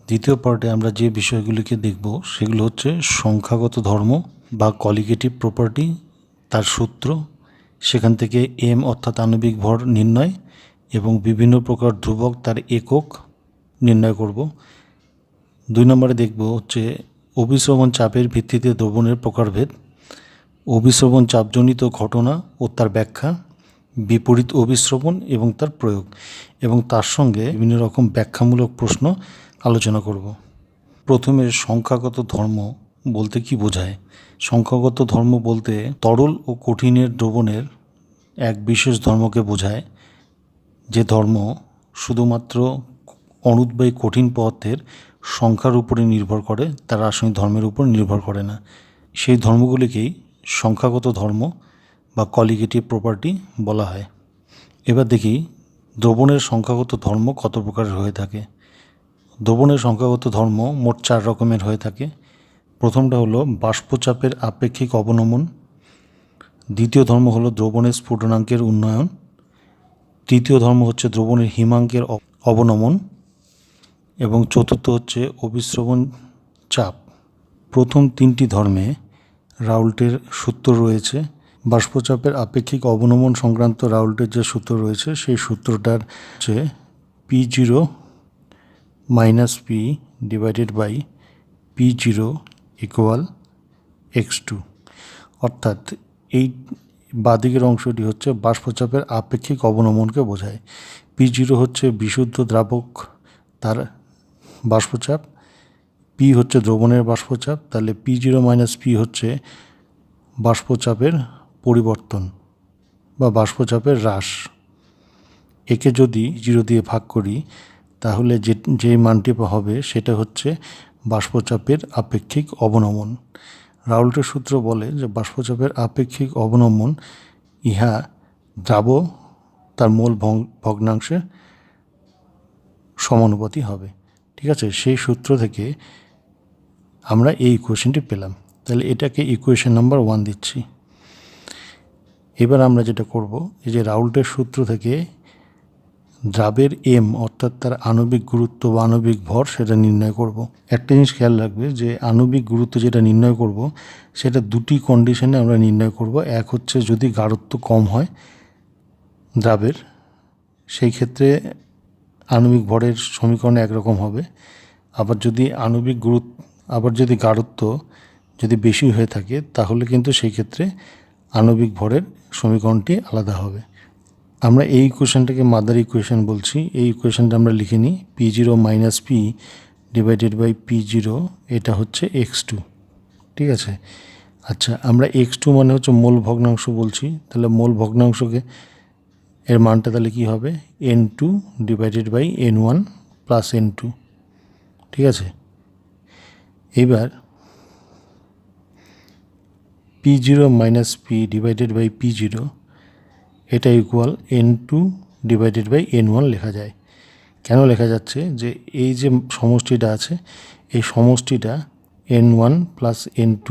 দ্বিতীয় পার্টে আমরা যে বিষয়গুলিকে দেখব সেগুলো হচ্ছে সংখ্যাগত ধর্ম বা কলিগেটিভ প্রপার্টি, তার সূত্র, সেখান থেকে এম অর্থাৎ আণবিক ভর নির্ণয় এবং বিভিন্ন প্রকার ধ্রুবক তার একক নির্ণয় করব। 2 নম্বরে দেখব হচ্ছে অভিস্রবণ চাপের ভিত্তিতে দ্রবণের প্রকারভেদ, অভিস্রবণ চাপজনিত ঘটনা ও তার ব্যাখ্যা, বিপরীত অভিস্রবণ এবং তার প্রয়োগ, এবং তার সঙ্গে বিভিন্ন রকম ব্যাখ্যামূলক প্রশ্ন আলোচনা করব। প্রথমে সংখ্যাগত ধর্ম বলতে কি বোঝায়? সংখ্যাগত ধর্ম বলতে তরল ও কঠিনের দ্রবণের এক বিশেষ ধর্মকে বোঝায়, যে ধর্ম শুধুমাত্র অনুদ্বায়ী কঠিন পদার্থের সংখ্যার উপরে নির্ভর করে, তার রাসায়নিক ধর্মের উপর নির্ভর করে না। সেই ধর্মগুলিকেই সংখ্যাগত ধর্ম বা কলিগেটিভ প্রপার্টি বলা হয়। এবার দেখি দ্রবণের সংখ্যাগত ধর্ম কত প্রকারের হয়ে থাকে। দ্রবণের সংখ্যাগত ধর্ম মোট 4 রকমের হয়ে থাকে। প্রথমটা হলো বাষ্পচাপের আপেক্ষিক অবনমন, দ্বিতীয় ধর্ম হলো দ্রবণের স্ফুটনাঙ্কের উন্নয়ন, তৃতীয় ধর্ম হচ্ছে দ্রবণের হিমাঙ্কের অবনমন, এবং চতুর্থ হচ্ছে অভিস্রবণ চাপ। প্রথম 3টি ধর্মে রাউল্টের সূত্র রয়েছে। বাষ্পচাপের আপেক্ষিক অবনমন সংক্রান্ত রাউল্টের যে সূত্র রয়েছে সেই সূত্রটার হচ্ছে P0 - P divided by P0 equal x2, অর্থাৎ এই বাদিকের অংশটি হচ্ছে বাষ্পচাপের আপেক্ষিক অবনমনকে বোঝায়। P0 হচ্ছে বিশুদ্ধ দ্রাবক তার বাষ্পচাপ, P হচ্ছে দ্রবণের বাষ্পচাপ, তাহলে P0 - P হচ্ছে বাষ্পচাপের পরিবর্তন বা বাষ্পচাপের হ্রাস। একে যদি 0 দিয়ে ভাগ করি তাহলে যে মানটি হবে সেটা হচ্ছে বাষ্পচাপের আপেক্ষিক অবনমন। রাউল্টের সূত্র বলে যে বাষ্পচাপের আপেক্ষিক অবনমন ইহা দ্রাব তার মোল ভগ্নাংশের সমানুপাতি হবে। ঠিক আছে, সেই সূত্র থেকে আমরা এই ইকুয়েশনটি পেলাম। তাহলে এটাকে ইকুয়েশন নাম্বার 1 দিচ্ছি। এবার আমরা যেটা করব, এই যে রাউল্টের সূত্র থেকে দ্রাবের এম অর্থাৎ তার আণবিক গুরুত্ব বা আণবিক ভর সেটা নির্ণয় করব। একটা জিনিস খেয়াল রাখবে যে আণবিক গুরুত্ব যেটা নির্ণয় করব সেটা 2টি কন্ডিশনে আমরা নির্ণয় করব। এক হচ্ছে যদি গাঢ়ত্ব কম হয় দ্রাবের, সেই ক্ষেত্রে আণবিক ভরের সমীকরণ একরকম হবে। আবার যদি গাঢ়ত্ব যদি বেশি হয়ে থাকে তাহলে কিন্তু সেই ক্ষেত্রে আণবিক ভরের সমীকরণটি আলাদা হবে। আমরা এই ইকুয়েশনটাকে মাদার ইকুয়েশন বলছি। এই ইকুয়েশনটা আমরা লিখে নিই P0 - P divided by P0, এটা হচ্ছে x2। ঠিক আছে, আচ্ছা, আমরা x2 মানে হচ্ছে মোল ভগ্নাংশ বলছি। তাহলে মোল ভগ্নাংশকে এর মানটা তাহলে কী হবে? N2 divided by N1 plus N2। ঠিক আছে, এইবার P0 - P divided by P0 এটা equal N2 divided by N1 লেখা যায়। কেন লেখা যাচ্ছে? যে এই যে সমষ্টিটা আছে এই সমষ্টিটা N1 প্লাস N2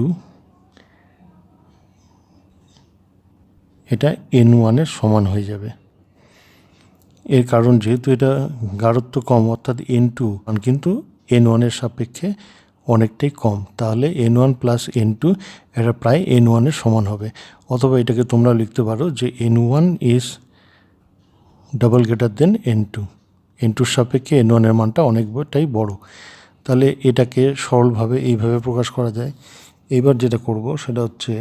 এটা N1 এর সমান হয়ে যাবে। এর কারণ যেহেতু এটা গাঢ়ত্ব কম অর্থাৎ N2 কিন্তু N1 এর সাপেক্ষে অনেকটাই কম, তাহলে N1 প্লাস N2 এটা প্রায় N1 এর সমান হবে। অথবা এটাকে তোমরা লিখতে পারো যে N1 is double greater than N2, N2 সাপেক্ষে N1 এর মানটা অনেকটাই বড়। তাহলে এটাকে সরলভাবে এইভাবে প্রকাশ করা যায়। এবার যেটা করব সেটা হচ্ছে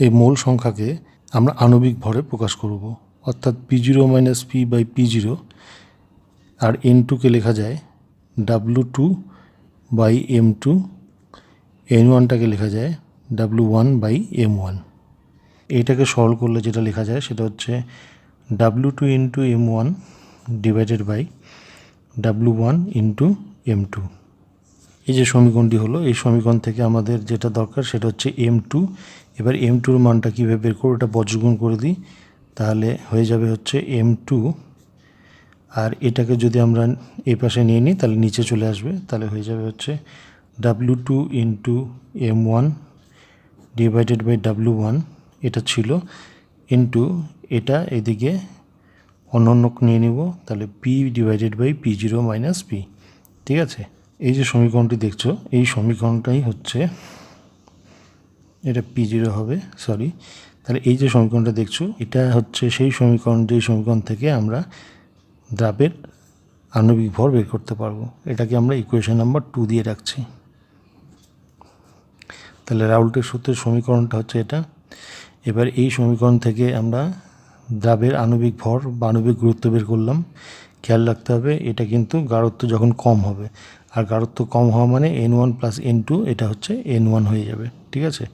এই মূল সংখ্যাকে আমরা আণবিক ভরে প্রকাশ করব, অর্থাৎ P0 - P বাই P0, আর N2কে লেখা যায় W2 বাই M2, N1টাকে লেখা যায় W1 বাই M1। এইটাকে সরল করলে যেটা লেখা যায় সেটা হচ্ছে W2 into M1 divided by W1 into M2। এই যে সমীকরণটি হলো, এই সমীকরণ থেকে আমাদের যেটা দরকার সেটা হচ্ছে M2। এবার M2-র মানটা কীভাবে বের করব? এটা বজ্রগুণ করে দিই, তাহলে হয়ে যাবে হচ্ছে M2, আর এটাকে যদি আমরা এই পাশে নিয়ে নিই তাহলে নিচে চলে আসবে। তাহলে হয়ে যাবে হচ্ছে W2 into M1 divided by W1, এটা ছিল, ইন্টু এটা এদিকে অন্য নিয়ে নিব, তাহলে P divided by P0 - P। ঠিক আছে, এই যে সমীকরণটি দেখছো এই সমীকরণটাই হচ্ছে, এটা P0 হবে, সরি। তাহলে এই যে সমীকরণটা দেখছো এটা হচ্ছে সেই সমীকরণ, যেই সমীকরণ থেকে আমরা দ্রাবের আণবিক ভর বের করতে পারবো। এটাকে আমরা ইকুয়েশন নাম্বার 2 দিয়ে রাখছি। তাহলে রাউল্টের সূত্রের সমীকরণটা হচ্ছে এটা। এবার এই সমীকরণ থেকে আমরা দ্রাবের আণবিক ভর বা আণবিক গুরুত্ব বের করলাম। খেয়াল রাখতে হবে এটা কিন্তু গাঢ়ত্ব যখন কম হবে, আর গাঢ়ত্ব কম হওয়া মানে N1 প্লাস N2, এটা হচ্ছে N1 হয়ে যাবে, ঠিক আছে।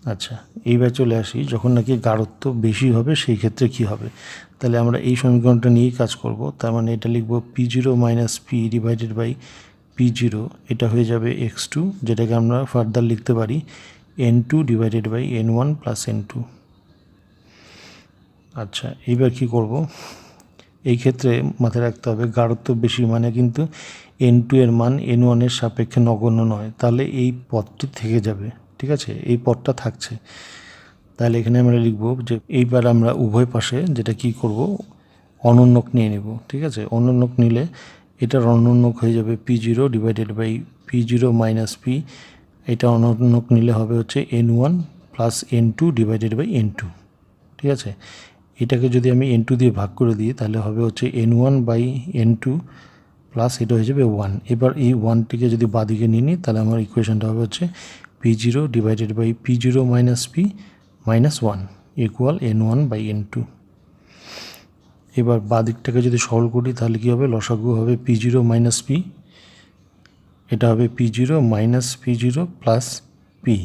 আচ্ছা, এইবার চলে আসি যখন নাকি গাঢ়ত্ব বেশি হবে সেই ক্ষেত্রে কি হবে। তাহলে আমরা এই সমীকরণটা নিয়েই কাজ করব। তার মানে এটা লিখব P0 minus P divided by P0, এটা হয়ে যাবে x2, যেটাকে আমরা ফার্দার লিখতে পারি N2 divided by N1 plus N2। আচ্ছা, এইবার কি করব, এই ক্ষেত্রে মাথায় রাখতে হবে গাঢ়ত্ব বেশি মানে কিন্তু N2 এর মান N1 এর সাপেক্ষে নগণ্য নয়, তাহলে এই পদটি থেকে যাবে, ঠিক আছে, এই পদটা থাকছে। তাহলে এখানে আমরা লিখব যে এইবার আমরা উভয় পাশে যেটা কি করব, অনন্যক নিয়ে নেব, ঠিক আছে। অনন্যক নিলে এটার অনন্যক হয়ে যাবে P0 divided by P0 minus P, এটা অনন্যক নিলে হবে হচ্ছে N1 plus N2 divided by N2, ঠিক আছে। এটাকে যদি আমি N2 দিয়ে ভাগ করে দিই তাহলে হবে হচ্ছে N1 বাই N2 প্লাস এটা হয়ে যাবে 1। এবার এই 1টিকে যদি বাদিকে নিয়ে নিই তাহলে আমার ইকুয়েশনটা হবে হচ্ছে P0 divided by P0 minus P minus 1 equal N1 by N2। এবার বাদিকটাকে যদি সরল করি তাহলে কী হবে, লসাগু হবে P0 মাইনাস পি, এটা হবে P0 minus P0 plus P,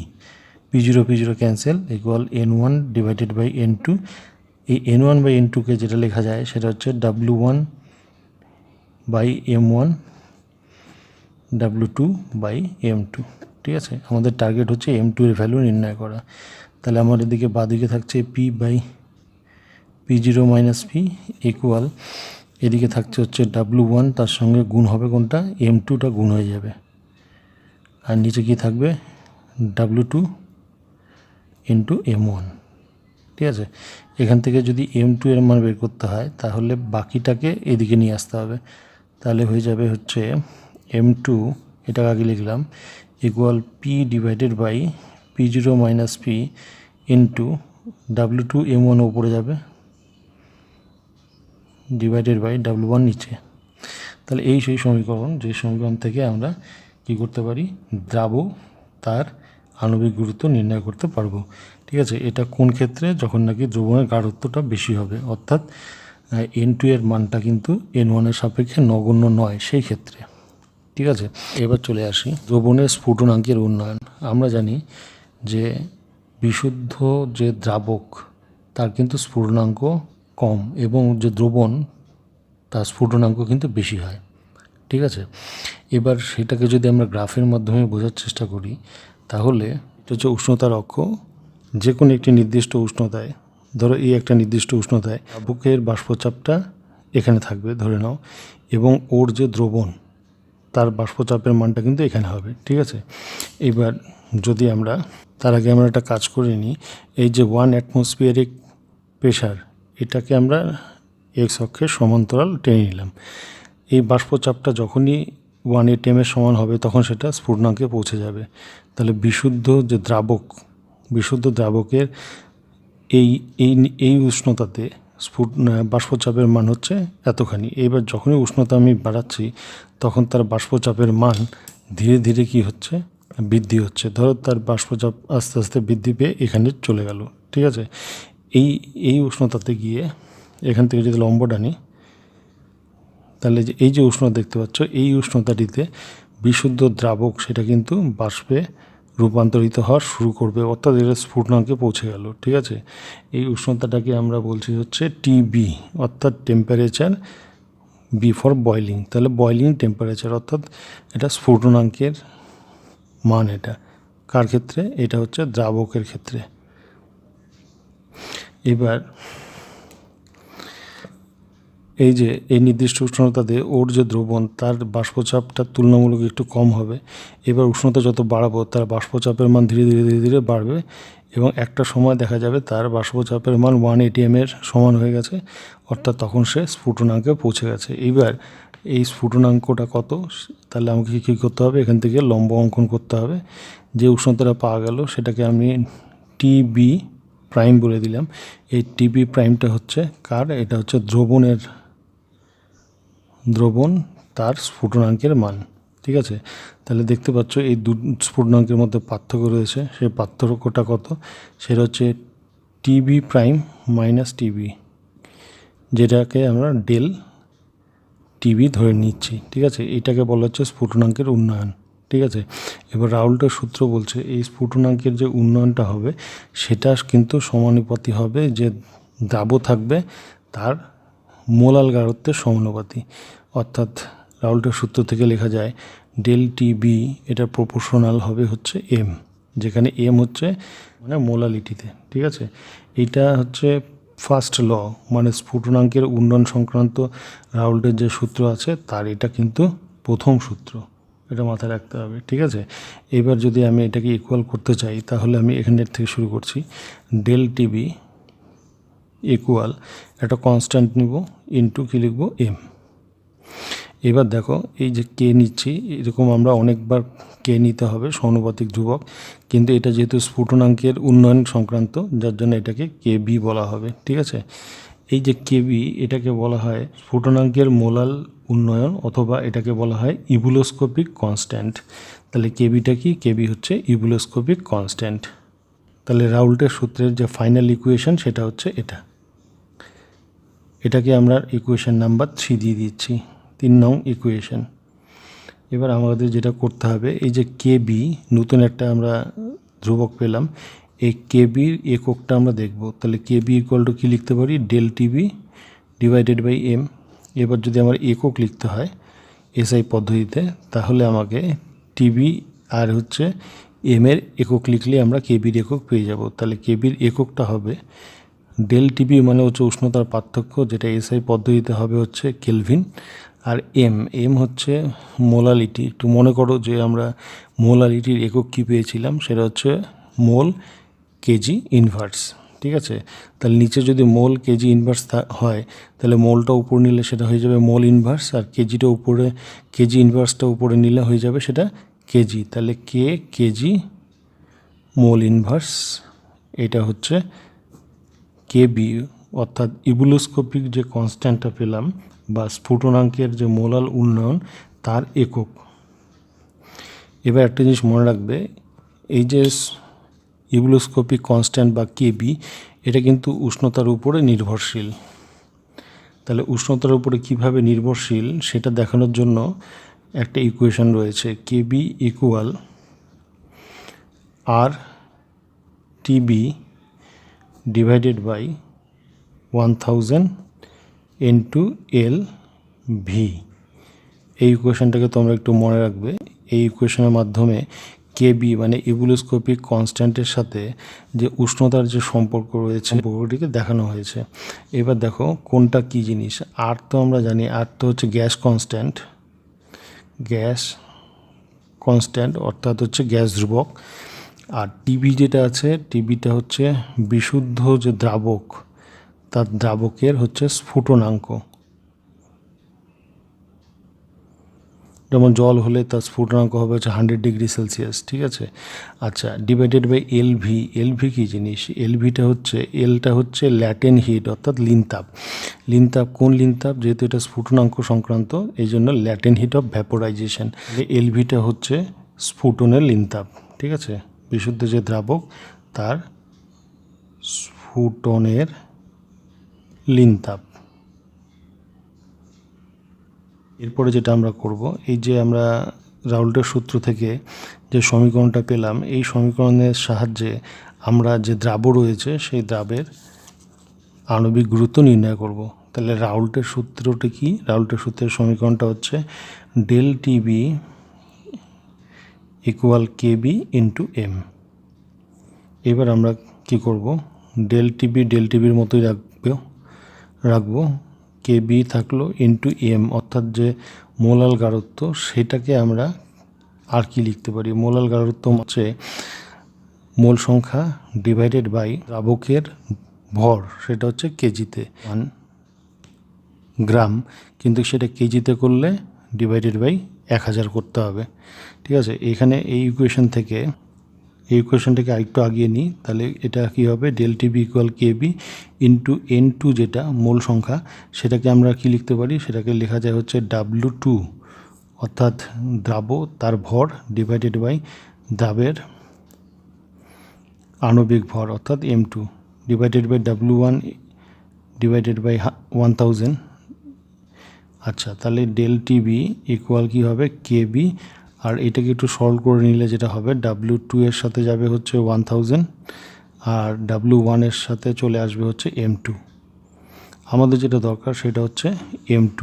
P0 P0 cancel equal N1 divided by N2। এই N1 বাই N2কে যেটা লেখা যায় সেটা হচ্ছে W1 by M1 W2 by M2, ঠিক আছে। আমাদের টার্গেট হচ্ছে M2 এর ভ্যালু নির্ণয় করা। তাহলে আমার এদিকে বাদিকে থাকছে P by P0 minus P equal, এদিকে থাকছে হচ্ছে W1, তার সঙ্গে গুণ হবে কোনটা, M2টা গুণ হয়ে যাবে, আর নিচে কি থাকবে W2 ইন্টু M1, ঠিক আছে। এখান থেকে যদি M2 এর মান বের করতে হয় তাহলে বাকিটাকে এদিকে নিয়ে আসতে হবে। তাহলে হয়ে যাবে হচ্ছে M2, এটা আগে লিখলাম, equal P divided by P0 minus P into W2 M1 উপরে যাবে ডিভাইডেড বাই W1 নিচে। তাহলে এই সেই সমীকরণ, যে সমীকরণ থেকে আমরা কি করতে পারি, দ্রাব তার আণবিক গুরুত্ব নির্ণয় করতে পারবো, ঠিক আছে। এটা কোন ক্ষেত্রে, যখন নাকি দ্রবণের গাঢ়ত্বটা বেশি হবে, অর্থাৎ N2 এর মানটা কিন্তু N1 এর সাপেক্ষে নগণ্য নয় সেই ক্ষেত্রে, ঠিক আছে। এবার চলে আসি দ্রবণের স্ফুটনাঙ্কের উন্নয়ন। আমরা জানি যে বিশুদ্ধ যে দ্রাবক তার কিন্তু স্ফুটনাঙ্ক কম, এবং যে দ্রবণ তার স্ফুটনাঙ্ক কিন্তু বেশি হয়, ঠিক আছে। এবার সেটাকে যদি আমরা গ্রাফের মাধ্যমে বোঝার চেষ্টা করি তাহলে এটা হচ্ছে উষ্ণতার অক্ষ। যে কোনো একটি নির্দিষ্ট উষ্ণতায়, ধরো এই একটা নির্দিষ্ট উষ্ণতায় দ্রাবকের বাষ্পচাপটা এখানে থাকবে ধরে নাও, এবং ওর যে দ্রবণ তার বাষ্পচাপের মানটা কিন্তু এখানে হবে, ঠিক আছে। এবার যদি আমরা তার আগে আমরা একটা কাজ করে নিই, এই যে 1 অ্যাটমসফিয়ারিক প্রেশার, এটাকে আমরা এক্স অক্ষের সমান্তরাল টেনে নিলাম। এই বাষ্পচাপটা যখনই 1 atm এর সমান হবে তখন সেটা স্ফুটনাঙ্কে পৌঁছে যাবে। তাহলে বিশুদ্ধ যে দ্রাবক, বিশুদ্ধ দ্রাবকের এই এই এই উষ্ণতাতে বাষ্পচাপের মান হচ্ছে এতখানি। এবার যখনই উষ্ণতা আমি বাড়াচ্ছি তখন তার বাষ্পচাপের মান ধীরে ধীরে কি হচ্ছে, বৃদ্ধি হচ্ছে। ধরো তার বাষ্পচাপ আস্তে আস্তে বৃদ্ধি পেয়ে এখানে চলে গেল, ঠিক আছে। এই উষ্ণতাতে গিয়ে এখান থেকে যদি লম্ব টানি তাহলে এই যে উষ্ণতা দেখতে পাচ্ছ, এই উষ্ণতাটিতে বিশুদ্ধ দ্রাবক সেটা কিন্তু বাষ্পে রূপান্তরিত হওয়া শুরু করবে, অর্থাৎ এটা স্ফুটনাঙ্কে পৌঁছে গেল, ঠিক আছে। এই উষ্ণতাটাকে আমরা বলছি হচ্ছে টিবি, অর্থাৎ টেম্পারেচার বি ফর বয়লিং। তাহলে বয়লিং টেম্পারেচার, অর্থাৎ এটা স্ফুটনাঙ্কের মান। এটা কার ক্ষেত্রে, এটা হচ্ছে দ্রাবকের ক্ষেত্রে। এবার এই যে এই নির্দিষ্ট উষ্ণতাতে ওর যে দ্রবণ তার বাষ্পচাপটা তুলনামূলক একটু কম হবে। এবার উষ্ণতা যত বাড়াবো তার বাষ্পচাপের মান ধীরে ধীরে ধীরে ধীরে বাড়বে, এবং একটা সময় দেখা যাবে তার বাষ্পচাপের মান 1 atm এর সমান হয়ে গেছে, অর্থাৎ তখন সে স্ফুটনাঙ্কে পৌঁছে গেছে। এইবার এই স্ফুটনাঙ্কটা কত, তাহলে আমাকে কী করতে হবে, এখান থেকে লম্ব অঙ্কন করতে হবে। যে উষ্ণতাটা পাওয়া গেল সেটাকে আমি টিবি প্রাইম বলে দিলাম। এই টিবি প্রাইমটা হচ্ছে কার, এটা হচ্ছে দ্রবণ তার স্ফুটনাঙ্কের মান। ঠিক আছে, তাহলে দেখতে পাচ্ছ এই স্ফুটনাঙ্কের মধ্যে পার্থক্য রয়েছে। সেই পার্থক্যটা কত, সেটা হচ্ছে টিবি প্রাইম মাইনাস টিবি, যেটাকে আমরা ডেল টিবি ধরে নিচ্ছি। ঠিক আছে, এটাকে বলা হচ্ছে স্ফুটনাঙ্কের উন্নয়ন। ঠিক আছে, এবার রাউল্টের সূত্র বলছে এই স্ফুটনাঙ্কের যে উন্নয়নটা হবে সেটা কিন্তু সমানুপাতি হবে, যে দ্রাব থাকবে তার মোলাল গারত্বের সমানুপাতি। অর্থাৎ রাউল্টের সূত্র থেকে লেখা যায় ডেল টিবি এটা প্রপোর্শনাল হবে হচ্ছে এম, যেখানে এম হচ্ছে মানে মোলালিটিতে। ঠিক আছে, এইটা হচ্ছে ফার্স্ট ল, মানে স্ফুটনাঙ্কের উন্নয়ন সংক্রান্ত রাউল্টের যে সূত্র আছে তার এটা কিন্তু প্রথম সূত্র, এটা মাথায় রাখতে হবে। ঠিক আছে, এবার যদি আমি এটাকে ইকুয়াল করতে চাই তাহলে আমি এখানের থেকে শুরু করছি। ডেল টিবি ইকুয়াল একটা কনস্ট্যান্ট নিব ইন্টু কী লিখবো, এম। এবার দেখো এই যে কে নিচ্ছি, এরকম আমরা অনেকবার কে নিতে হবে সমানুপাতিক ধ্রুবক, কিন্তু এটা যেহেতু স্ফুটনাঙ্কের উন্নয়ন সংক্রান্ত যার জন্য এটাকে কে বি বলা হবে। ঠিক আছে, এই যে কে বি এটাকে বলা হয় স্ফুটনাঙ্কের মোলাল উন্নয়ন, অথবা এটাকে বলা হয় ইবুলোস্কোপিক কনস্ট্যান্ট। তাহলে কেবিটা কি, কেবি হচ্ছে ইবুলোস্কোপিক কনস্ট্যান্ট। তাহলে রাউল্টের সূত্রের যে ফাইনাল ইকুয়েশন সেটা হচ্ছে এটা, এটাকে আমরা ইকুয়েশন নাম্বার 3 দিয়ে দিচ্ছি, 3 নং ইকুয়েশন। এবার আমাদের যেটা করতে হবে, এই যে কেবি নতুন একটা আমরা ধ্রুবক পেলাম, এই কেবির এককটা আমরা দেখব। তাহলে কেবি ইকুয়াল টু কী লিখতে পারি, del TB divided by M. এবার যদি আমার একক লিখতে হয় এসআই পদ্ধতিতে, তাহলে আমাকে টিবি আর হচ্ছে এম এর একক লিখলে আমরা কেবির একক পেয়ে যাব। তাহলে কেবির এককটা হবে ডেল টিবি মানে হচ্ছে উষ্ণতার পার্থক্য, যেটা এসআই পদ্ধতিতে হবে হচ্ছে কেলভিন, আর এম হচ্ছে মোলালিটি। একটু মনে করো যে আমরা মোলালিটির একক কী পেয়েছিলাম, সেটা হচ্ছে মোল কেজি ইনভার্স। ঠিক আছে, তাহলে নিচে যদি মোল কেজি ইনভার্স হয় তাহলে মোলটা উপর নিলে সেটা হয়ে যাবে মোল ইনভার্স, আর কেজিটা উপরে, কেজি ইনভার্সটা উপরে নিলে হয়ে যাবে সেটা কেজি। তাহলে কেজি মোল ইনভার্স, এটা হচ্ছে কেবি, অর্থাৎ ইবুলোস্কোপিক যে কনস্ট্যান্টটা পেলাম বা স্ফুটনাঙ্কের যে মোলাল উন্নয়ন তার একক। এবার একটা জিনিস মনে রাখবে, এই যে ইবুলোস্কোপিক কনস্ট্যান্ট বা কেবি এটা কিন্তু উষ্ণতার উপরে নির্ভরশীল। তাহলে উষ্ণতার উপরে কিভাবে নির্ভরশীল সেটা দেখানোর জন্য একটা ইকুয়েশন রয়েছে, KB equal R TB divided by 1000 into L V. এই ইকুয়েশনটাকে তোমরা একটু মনে রাখবে। এই ইকুয়েশনের মাধ্যমে কেবি মানে ইবুলোস্কোপিক কনস্ট্যান্টের সাথে যে উষ্ণতার যে সম্পর্ক রয়েছে সম্পর্কটিকে দেখানো হয়েছে। এবার দেখো কোনটা কি জিনিস। আর তো আমরা জানি আর তো হচ্ছে গ্যাস কনস্ট্যান্ট অর্থাৎ হচ্ছে গ্যাস ধ্রুবক, আর টিবি যেটা আছে টিবিটা হচ্ছে বিশুদ্ধ যে দ্রাবক তার দ্রাবকের হচ্ছে স্ফুটনাঙ্ক। যেমন জল হলে তার স্ফুটনাঙ্ক হবে হচ্ছে 100 ডিগ্রি সেলসিয়াস। ঠিক আছে, আচ্ছা, ডিভাইডেড বাই এলভি। এলভি কী জিনিস, এলভিটা হচ্ছে এলটা হচ্ছে ল্যাটেন হিট অর্থাৎ লিনতাপ। কোন লিনতাপ, যেহেতু এটা স্ফুটনাঙ্ক সংক্রান্ত এই জন্য ল্যাটেন হিট অফ ভ্যাপোরাইজেশন। এলভিটা হচ্ছে স্ফুটনের লিনতাপ। ঠিক আছে, বিশুদ্ধ যে দ্রাবক তার স্ফুটনের লিনতাপ। এরপরে যেটা আমরা করব, এই যে আমরা রাউল্টের সূত্র থেকে যে সমীকরণটা পেলাম, এই সমীকরণের সাহায্যে আমরা যে দ্রাব রয়েছে সেই দ্রাবের আণবিক গুরুত্ব নির্ণয় করব। তাহলে রাউল্টের সূত্রটি কি, রাউল্টের সূত্রের সমীকরণটা হচ্ছে del TB equal KB into M. এবার আমরা কি করব, ডেল টিবির মতোই রাখবো, কেবি থাকলো ইন্টু এম অর্থাৎ যে মোলাল গারত্ব, সেটাকে আমরা আর কি লিখতে পারি, মোলাল গারত্ব হচ্ছে মোল সংখ্যা ডিভাইডেড বাই দ্রাবকের ভর, সেটা হচ্ছে কেজিতে। গ্রাম, কিন্তু সেটা কেজিতে করলে ডিভাইডেড বাই 1000 করতে হবে। ঠিক আছে, এখানে এই ইকুয়েশনটাকে আরেকটু আগিয়ে নিই, তাহলে এটা কী হবে, del TB equal KB into N2 যেটা মোল সংখ্যা, সেটাকে আমরা কি লিখতে পারি, সেটাকে লেখা যায় হচ্ছে W2 অর্থাৎ দ্রাব তার ভর ডিভাইডেড বাই দ্রাবের আণবিক ভর অর্থাৎ M2 divided by W1 divided by 1000। আচ্ছা, তাহলে ডেল টিবি ইকুয়াল কী হবে কেবি, আর এটাকে একটু সলভ করে নিলে যেটা হবে W2 এর সাথে যাবে হচ্ছে 1000 আর W1 এর সাথে চলে আসবে হচ্ছে M2। আমাদের যেটা দরকার সেটা হচ্ছে M2।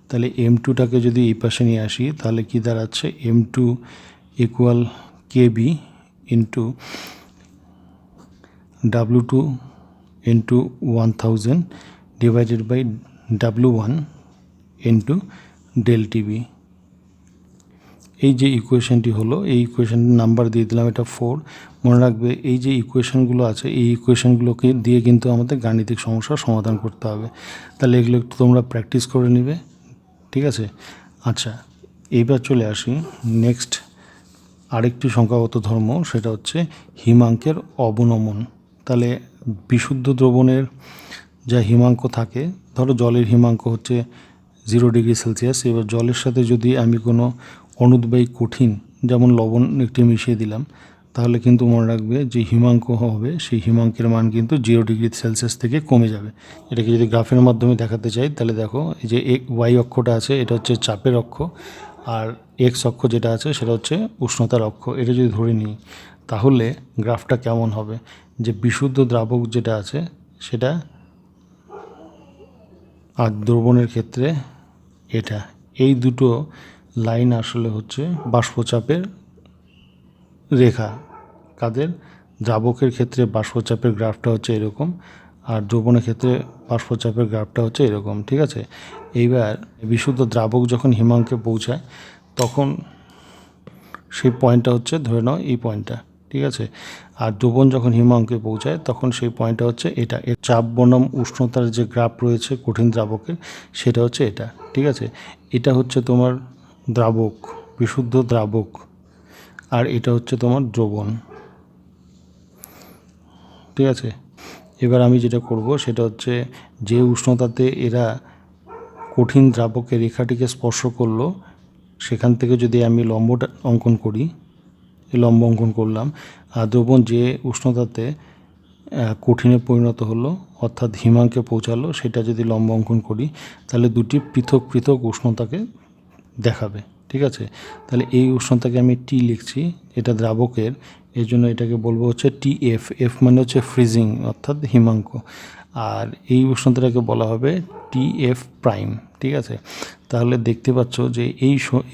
তাহলে M2টাকে যদি এই পাশে নিয়ে আসি তাহলে কি দাঁড়াচ্ছে, M2 equal KB into W2 into 1000 divided by W1 into del TB. এই যে ইকুয়েশনটি হলো, এই ইকুয়েশনের নাম্বার দিয়ে দিলাম এটা 4। মনে রাখবে এই যে ইকুয়েশনগুলো আছে এই ইকুয়েশনগুলোকে দিয়ে কিন্তু আমাদের গাণিতিক সমস্যার সমাধান করতে হবে। তাহলে এগুলো একটু তোমরা প্র্যাকটিস করে নিবে, ঠিক আছে। আচ্ছা, এইবার চলে আসি নেক্সট আরেকটি সংখ্যাগত ধর্ম, সেটা হচ্ছে হিমাঙ্কের অবনমন। তাহলে বিশুদ্ধ দ্রবণের যা হিমাঙ্ক থাকে, ধরো জলের হিমাঙ্ক হচ্ছে 0 ডিগ্রি সেলসিয়াস। এবার জলের সাথে যদি আমি কোনো অনুদ্বায়ী কঠিন যেমন লবণ একটি মিশিয়ে দিলাম, তাহলে কিন্তু মনে রাখবে যে হিমাঙ্ক হবে সেই হিমাঙ্কের মান কিন্তু 0 ডিগ্রি সেলসিয়াস থেকে কমে যাবে। এটাকে যদি গ্রাফের মাধ্যমে দেখাতে চাই তাহলে দেখো এই যে ওয়াই অক্ষটা আছে এটা হচ্ছে চাপের অক্ষ, আর এক্স অক্ষ যেটা আছে সেটা হচ্ছে উষ্ণতার অক্ষ। এটা যদি ধরে নিই তাহলে গ্রাফটা কেমন হবে, যে বিশুদ্ধ দ্রাবক যেটা আছে সেটা আর দ্রবণের ক্ষেত্রে এটা, এই দুটো লাইন আসলে হচ্ছে বাষ্পচাপের রেখা। কাদের, দ্রাবকের ক্ষেত্রে বাষ্পচাপের গ্রাফটা হচ্ছে এরকম, আর দ্রবণের ক্ষেত্রে বাষ্পচাপের গ্রাফটা হচ্ছে এরকম, ঠিক আছে। এইবার বিশুদ্ধ দ্রাবক যখন হিমাঙ্কে পৌঁছায় তখন সেই পয়েন্টটা হচ্ছে ধরে নাও এই পয়েন্টটা, ঠিক আছে। আর দ্রবণ যখন হিমাঙ্কে পৌঁছায় তখন সেই পয়েন্টটা হচ্ছে এটা। এর চাপ বনাম উষ্ণতার যে গ্রাফ রয়েছে কঠিন দ্রাবকের সেটা হচ্ছে এটা, ঠিক আছে। এটা হচ্ছে তোমার দ্রাবক, বিশুদ্ধ দ্রাবক, আর এটা হচ্ছে তোমার দ্রবণ, ঠিক আছে। এবার আমি যেটা করব সেটা হচ্ছে যে উষ্ণতাতে এরা কঠিন দ্রাবকের রেখাটিকে স্পর্শ করলো সেখান থেকে যদি আমি লম্বটা অঙ্কন করি, এই লম্ব অঙ্কন করলাম, আর দ্রবণ যে উষ্ণতাতে কঠিনে পরিণত হলো অর্থাৎ হিমাঙ্কে পৌঁছালো সেটা যদি লম্ব অঙ্কন করি তাহলে দুটি পৃথক পৃথক উষ্ণতাকে দেখাবে, ঠিক আছে। তাহলে এই উষ্ণতাকে আমি টি লিখছি, এটা দ্রাবকের, এই জন্য এটাকে বলবো হচ্ছে TF। এফ মানে হচ্ছে ফ্রিজিং অর্থাৎ হিমাঙ্ক, আর এই উষ্ণতাটাকে বলা হবে TF প্রাইম, ঠিক আছে। তাহলে দেখতে পাচ্ছ যে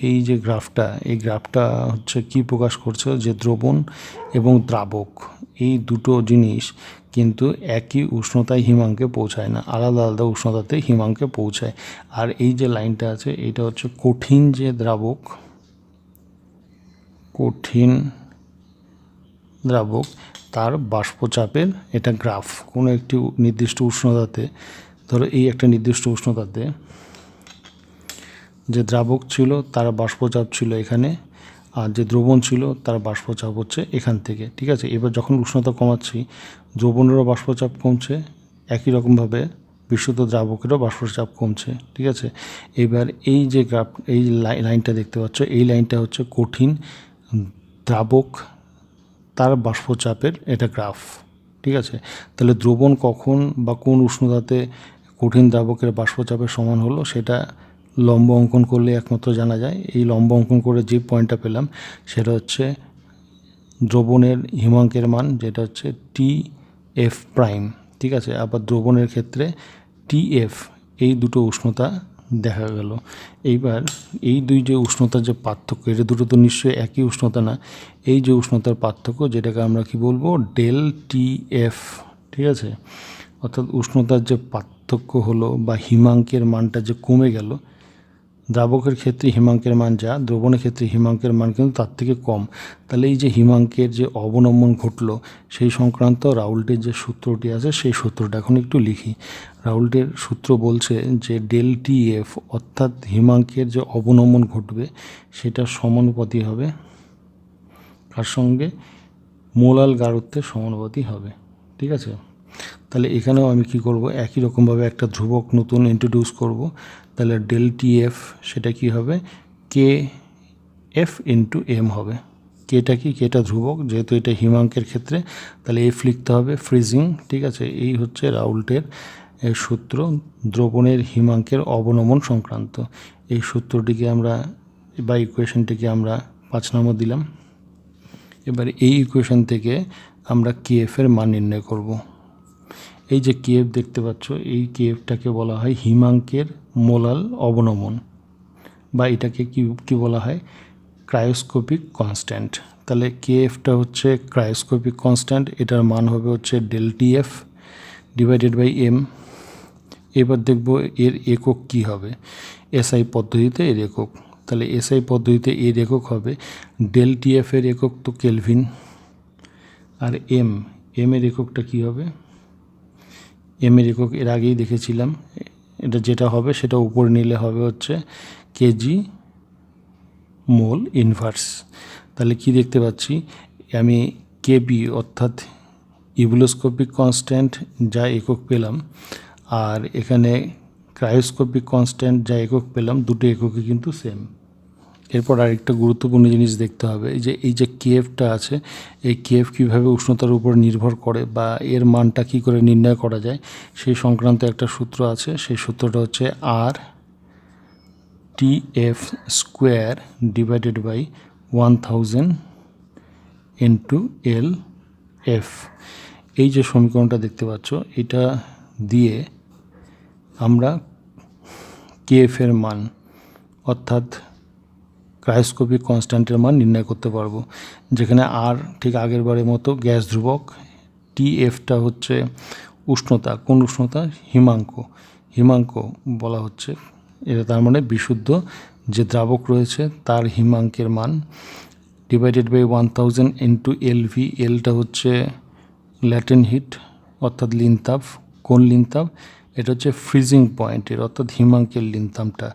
এই যে গ্রাফটা, এই গ্রাফটা হচ্ছে কি প্রকাশ করছে, যে দ্রবণ এবং দ্রাবক এই দুটো জিনিস কিন্তু একই উষ্ণতায় হিমাঙ্কে পৌঁছায় না, আলাদা আলাদা উষ্ণতাতে হিমাঙ্কে পৌঁছায়। আর এই যে লাইনটা আছে এটা হচ্ছে কঠিন যে দ্রাবক, কঠিন দ্রাবক তার বাষ্পচাপের এটা গ্রাফ। কোনো একটি নির্দিষ্ট উষ্ণতাতে, ধরো এই একটা নির্দিষ্ট উষ্ণতাতে যে দ্রাবক ছিল তার বাষ্পচাপ ছিল এখানে, আর যে দ্রবণ ছিল তার বাষ্পচাপ হচ্ছে এখান থেকে, ঠিক আছে। এবার যখন উষ্ণতা কমাচ্ছি দ্রবণেরও বাষ্পচাপ কমছে, একই রকমভাবে বিশুদ্ধ দ্রাবকেরও বাষ্পচাপ কমছে, ঠিক আছে। এবার এই যে গ্রাফ, এই লাইনটা দেখতে পাচ্ছ, এই লাইনটা হচ্ছে কঠিন দ্রাবক তার বাষ্পচাপের এটা গ্রাফ, ঠিক আছে। তাহলে দ্রবণ কখন বা কোন উষ্ণতাতে কঠিন দ্রাবকের বাষ্পচাপের সমান হলো সেটা লম্ব অঙ্কন করলে একমাত্র জানা যায়। এই লম্ব অঙ্কন করে যে পয়েন্টটা পেলাম সেটা হচ্ছে দ্রবণের হিমাঙ্কের মান, যেটা হচ্ছে TF প্রাইম, ঠিক আছে। আবার দ্রবণের ক্ষেত্রে TF, এই দুটো উষ্ণতা দেখা গেল। এইবার এই দুই যে উষ্ণতার যে পার্থক্য, এটা দুটো তো নিশ্চয়ই একই উষ্ণতা না, এই যে উষ্ণতার পার্থক্য যেটাকে আমরা কি বলবো, ডেল TF, ঠিক আছে। অর্থাৎ উষ্ণতার যে পার্থক্য হলো বা হিমাঙ্কের মানটা যে কমে গেল, দ্রাবকের ক্ষেত্রে হিমাঙ্কের মান যা, দ্রবণের ক্ষেত্রে হিমাঙ্কের মান কিন্তু তার থেকে কম। তাহলে এই যে হিমাঙ্কের যে অবনমন ঘটলো সেই সংক্রান্ত রাউল্টের যে সূত্রটি আছে সেই সূত্রটা এখন একটু লিখি। রাউল্টের সূত্র বলছে যে ডেল টি এফ অর্থাৎ হিমাঙ্কের যে অবনমন ঘটবে সেটা সমানুপাতি হবে কার সঙ্গে, মোলাল গারত্বের সমানুপাতি হবে। ঠিক আছে, তাহলে এখানেও আমি কি করব, একই রকমভাবে একটা ধ্রুবক নতুন ইন্ট্রোডিউস করব। তাহলে ডেল টি এফ সেটা কি হবে, কে এফ ইন্টু এম হবে। কেটা কি, কেটা ধ্রুবক, যেহেতু এটা হিমাঙ্কের ক্ষেত্রে তাহলে এফ লিখতে হবে ফ্রিজিং। ঠিক আছে, এই হচ্ছে রাউল্টের সূত্র দ্রবণের হিমাঙ্কের অবনমন সংক্রান্ত। এই সূত্রটিকে আমরা বা ইকুয়েশনটিকে আমরা 5 নম্বর দিলাম। এবার এই ইকুয়েশন থেকে আমরা কেএফ এর মান নির্ণয় করব। এই যে কেএফ দেখতে পাচ্ছ, এই কেএফটাকে বলা হয় হিমাঙ্কের মোলাল অবনমন, বা এটাকে কি বলা হয়, ক্রায়োস্কোপিক কনস্ট্যান্ট। তাহলে কেএফটা হচ্ছে ক্রায়োস্কোপিক কনস্ট্যান্ট, এটার মান হবে হচ্ছে del TF divided by M. এবার দেখব এর একক কি হবে, এসআই পদ্ধতিতে এর একক। তাহলে এসআই পদ্ধতিতে এর একক হবে ডেল টিএফ এর একক তো কেলভিন, আর এম এর এককটা কি হবে, এম এর একক এর আগেই দেখেছিলাম, এটা যেটা হবে সেটা উপরে নিলে হবে হচ্ছে কেজি মোল ইনভার্স। তাহলে কি দেখতে পাচ্ছি আমি, কেবি অর্থাৎ ইভুলোস্কোপিক কনস্ট্যান্ট যা একক পেলাম, আর এখানে ক্রায়োস্কোপিক কনস্ট্যান্ট যা একক পেলাম, দুটো এককই কিন্তু সেম। এরপর আরেকটা গুরুত্বপূর্ণ জিনিস দেখতে হবে, এই যে কেএফটা আছে, এই কেএফ কীভাবে উষ্ণতার উপর নির্ভর করে বা এর মানটা কী করে নির্ণয় করা যায় সেই সংক্রান্ত একটা সূত্র আছে। সেই সূত্রটা হচ্ছে R T F square divided by 1000 into L F. এই যে সমীকরণটা দেখতে পাচ্ছ, এটা দিয়ে আমরা কেএফ এর মান অর্থাৎ ক্রায়োস্কোপিক কনস্ট্যান্টের মান নির্ণয় করতে পারবো, যেখানে আর ঠিক আগের বারের মতো গ্যাস ধ্রুবক, টি এফটা হচ্ছে উষ্ণতা, কোন উষ্ণতা, হিমাঙ্ক বলা হচ্ছে, এটা তার মানে বিশুদ্ধ যে দ্রাবক রয়েছে তার হিমাঙ্কের মান, ডিভাইডেড বাই 1000 ইন্টু এলভি। এলটা হচ্ছে ল্যাটেন্ট হিট অর্থাৎ লিনতাপ, কোন লিনতাপ, এটা হচ্ছে ফ্রিজিং পয়েন্টের অর্থাৎ হিমাঙ্কের লিনতাপটা।